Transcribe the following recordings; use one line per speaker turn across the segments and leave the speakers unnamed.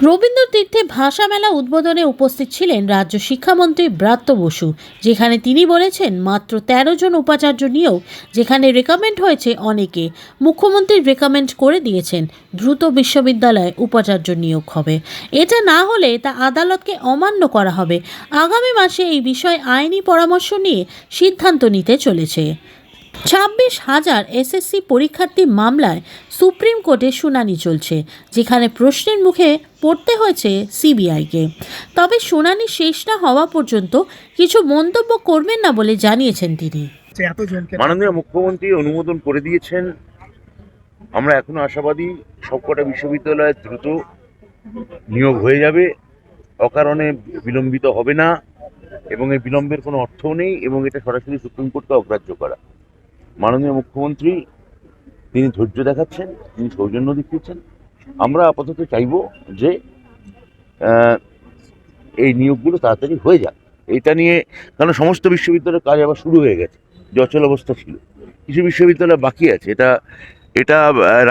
রবীন্দ্র তীর্থে ভাষা মেলা উদ্বোধনে উপস্থিত ছিলেন রাজ্য শিক্ষামন্ত্রী ব্রাত্য বসু, যেখানে তিনি বলেছেন মাত্র ১৩ জন উপাচার্য নিয়েও যেখানে রেকমেন্ড হয়েছে অনেকে, মুখ্যমন্ত্রী রেকমেন্ড করে দিয়েছেন দ্রুত বিশ্ববিদ্যালয়ে উপাচার্য নিয়োগ হবে। এটা না হলে তা আদালতকে অমান্য করা হবে। আগামী মাসে এই বিষয়ে আইনি পরামর্শ নিয়ে সিদ্ধান্ত নিতে চলেছে। ২৬,০০০ এসএসসি পরীক্ষার্থী মামলায় সুপ্রিম কোর্টে শুনানি চলছে, যেখানে প্রশ্নের মুখে পড়তে হয়েছে সিবিআইকে। তবে শুনানি শেষ না হওয়া পর্যন্ত কিছু মন্তব্য করবেন না বলে জানিয়েছেন তিনি।
মাননীয় মুখ্যমন্ত্রী অনুমোদন করে দিয়েছেন। আমরা এখনো আশাবাদী সবকটা বিশ্ববিদ্যালয়ে দ্রুত নিয়োগ হয়ে যাবে, অকারণে বিলম্বিত হবে না এবং এই বিলম্বের কোনো অর্থও নেই এবং এটা সরাসরি সুপ্রিম কোর্টকে অগ্রাহ্য করা। মাননীয় মুখ্যমন্ত্রী তিনি ধৈর্য দেখাচ্ছেন, তিনি সৌজন্য দেখিয়েছেন। আমরা আপাতত চাইব যে এই নিয়োগগুলো তাড়াতাড়ি হয়ে যাক। এটা নিয়ে কারণ সমস্ত বিশ্ববিদ্যালয়ের কাজ আবার শুরু হয়ে গেছে, যে অচল অবস্থা ছিল, কিছু বিশ্ববিদ্যালয় বাকি আছে। এটা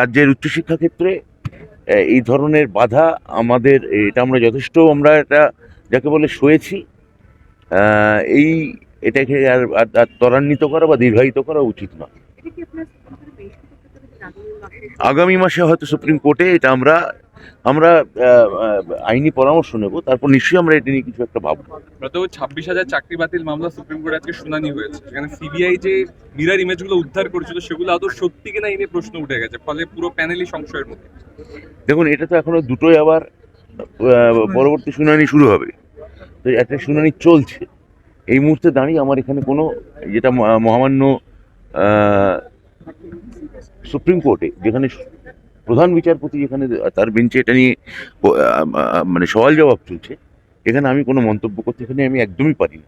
রাজ্যের উচ্চশিক্ষা ক্ষেত্রে এই ধরনের বাধা আমাদের এটা আমরা যথেষ্ট এটা যাকে বলে সয়েছি। এটাকে আর ত্বরান্বিত করা বা দীর্ঘায়িত করা উচিত নয়। আগামী মাসে হয়তো সুপ্রিম কোর্টে এটা আমরা আইনি পরামর্শ নেব, তারপর নিশ্চয়ই আমরা এটা নিয়ে কিছু একটা ভাববো।
গত ২৬,০০০ চাকরি বাতিল মামলা সুপ্রিম কোর্টে আজকে শুনানি হয়েছে, সেখানে সিবিআই যে মিরর ইমেজগুলো উদ্ধার করেছিল সেগুলো আদৌ সত্যি কিনা এই নিয়ে প্রশ্ন উঠে গেছে, ফলে পুরো প্যানেলই সংশয়ের মধ্যে।
দেখুন, এটা তো এখনো দুটোই আবার পরবর্তী শুনানি শুরু হবে, তো একটা শুনানি চলছে। এই মুহূর্তে দাঁড়িয়ে আমার এখানে কোনো যেটা মহামান্য সুপ্রিম কোর্টে যেখানে প্রধান বিচারপতি যেখানে তার বেঞ্চে এটা নিয়ে মানে সওয়াল জবাব চলছে, এখানে আমি কোনো মন্তব্য করতে এখানে আমি একদমই পারি না।